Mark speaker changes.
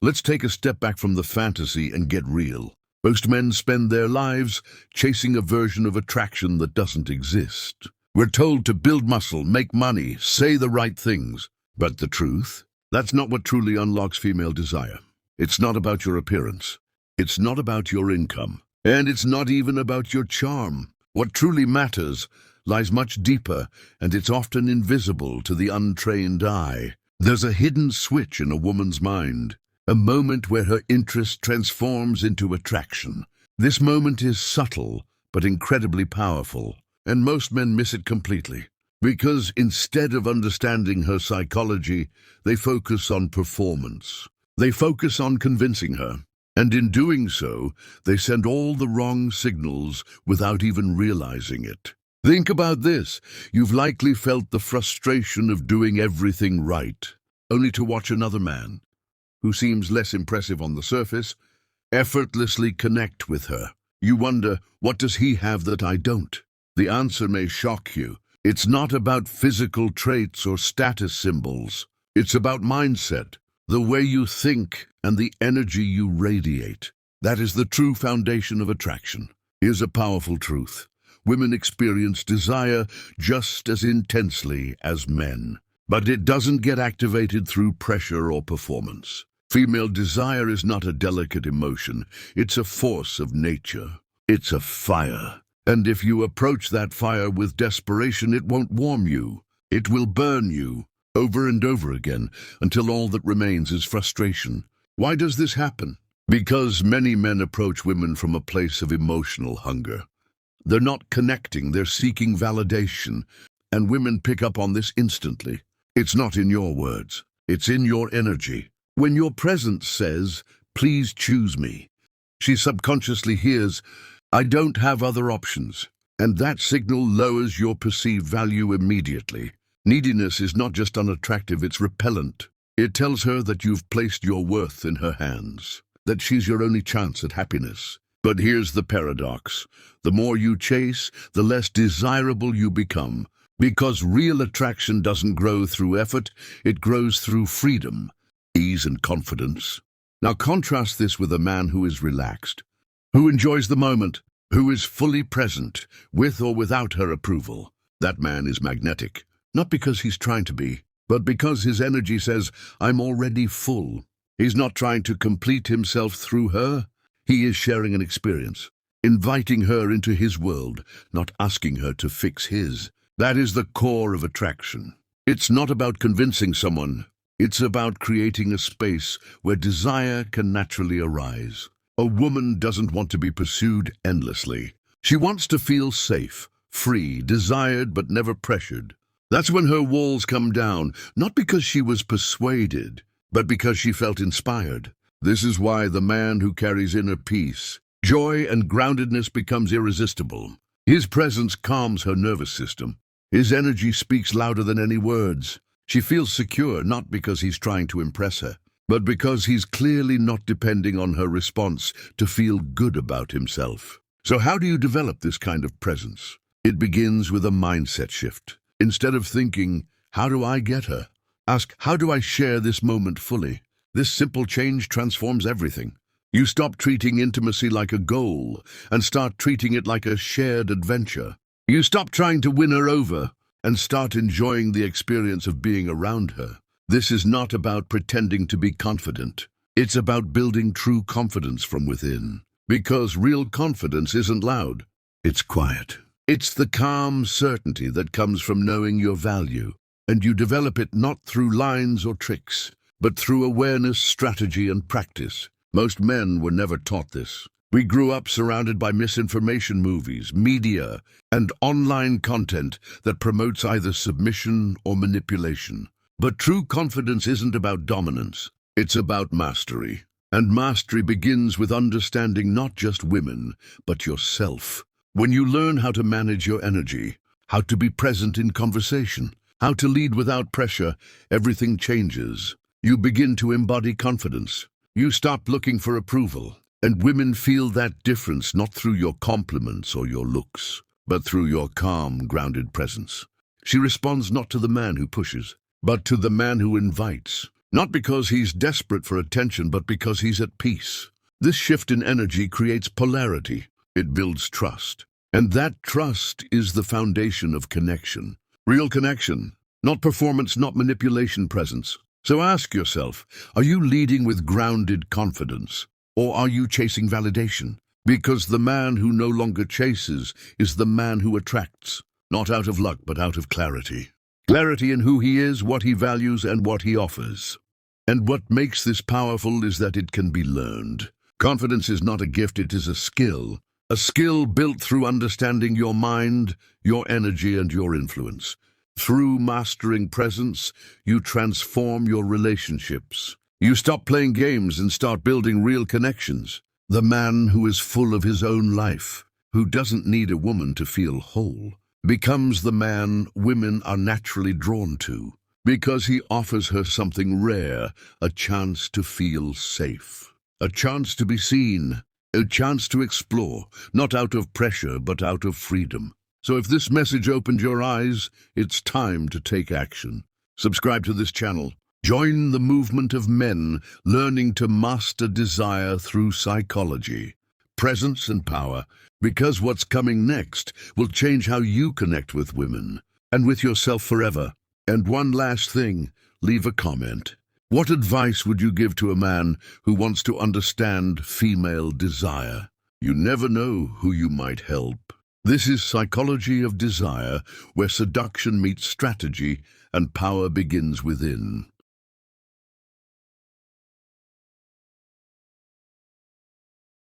Speaker 1: Let's take a step back from the fantasy and get real. Most men spend their lives chasing a version of attraction that doesn't exist. We're told to build muscle, make money, say the right things. But the truth? That's not what truly unlocks female desire. It's not about your appearance. It's not about your income. And it's not even about your charm. What truly matters lies much deeper, and it's often invisible to the untrained eye. There's a hidden switch in a woman's mind, a moment where her interest transforms into attraction. This moment is subtle, but incredibly powerful, and most men miss it completely. Because instead of understanding her psychology, they focus on performance. They focus on convincing her. And in doing so, they send all the wrong signals without even realizing it. Think about this. You've likely felt the frustration of doing everything right, only to watch another man, who seems less impressive on the surface, effortlessly connect with her. You wonder, what does he have that I don't? The answer may shock you. It's not about physical traits or status symbols. It's about mindset, the way you think, and the energy you radiate. That is the true foundation of attraction. Here's a powerful truth. Women experience desire just as intensely as men. But it doesn't get activated through pressure or performance. Female desire is not a delicate emotion. It's a force of nature. It's a fire. And if you approach that fire with desperation, it won't warm you. It will burn you over and over again until all that remains is frustration. Why does this happen? Because many men approach women from a place of emotional hunger. They're not connecting, they're seeking validation, and women pick up on this instantly. It's not in your words, it's in your energy. When your presence says, "Please choose me," she subconsciously hears, "I don't have other options," and that signal lowers your perceived value immediately. Neediness is not just unattractive, it's repellent. It tells her that you've placed your worth in her hands, that she's your only chance at happiness. But here's the paradox. The more you chase, the less desirable you become. Because real attraction doesn't grow through effort, it grows through freedom, ease and confidence. Now contrast this with a man who is relaxed, who enjoys the moment, who is fully present, with or without her approval. That man is magnetic, not because he's trying to be, but because his energy says, "I'm already full." He's not trying to complete himself through her. He is sharing an experience, inviting her into his world, not asking her to fix his. That is the core of attraction. It's not about convincing someone. It's about creating a space where desire can naturally arise. A woman doesn't want to be pursued endlessly. She wants to feel safe, free, desired but never pressured. That's when her walls come down, not because she was persuaded, but because she felt inspired. This is why the man who carries inner peace, joy and groundedness becomes irresistible. His presence calms her nervous system. His energy speaks louder than any words. She feels secure, not because he's trying to impress her, but because he's clearly not depending on her response to feel good about himself. So how do you develop this kind of presence? It begins with a mindset shift. Instead of thinking, "How do I get her?" ask, "How do I share this moment fully?" This simple change transforms everything. You stop treating intimacy like a goal and start treating it like a shared adventure. You stop trying to win her over and start enjoying the experience of being around her. This is not about pretending to be confident. It's about building true confidence from within. Because real confidence isn't loud. It's quiet. It's the calm certainty that comes from knowing your value. And you develop it not through lines or tricks, but through awareness, strategy, and practice. Most men were never taught this. We grew up surrounded by misinformation movies, media, and online content that promotes either submission or manipulation. But true confidence isn't about dominance. It's about mastery. And mastery begins with understanding not just women, but yourself. When you learn how to manage your energy, how to be present in conversation, how to lead without pressure, everything changes. You begin to embody confidence. You stop looking for approval. And women feel that difference not through your compliments or your looks, but through your calm, grounded presence. She responds not to the man who pushes, but to the man who invites. Not because he's desperate for attention, but because he's at peace. This shift in energy creates polarity. It builds trust. And that trust is the foundation of connection. Real connection, not performance, not manipulation, presence. So ask yourself, are you leading with grounded confidence, or are you chasing validation? Because the man who no longer chases is the man who attracts, not out of luck, but out of clarity. Clarity in who he is, what he values, and what he offers. And what makes this powerful is that it can be learned. Confidence is not a gift, it is a skill. A skill built through understanding your mind, your energy, and your influence. Through mastering presence, you transform your relationships. You stop playing games and start building real connections. The man who is full of his own life, who doesn't need a woman to feel whole, becomes the man women are naturally drawn to, because he offers her something rare, a chance to feel safe, a chance to be seen, a chance to explore, not out of pressure, but out of freedom. So if this message opened your eyes, it's time to take action. Subscribe to this channel. Join the movement of men learning to master desire through psychology, presence, and power, because what's coming next will change how you connect with women and with yourself forever. And one last thing, leave a comment. What advice would you give to a man who wants to understand female desire? You never know who you might help. This is Psychology of Desire, where seduction meets strategy and power begins within.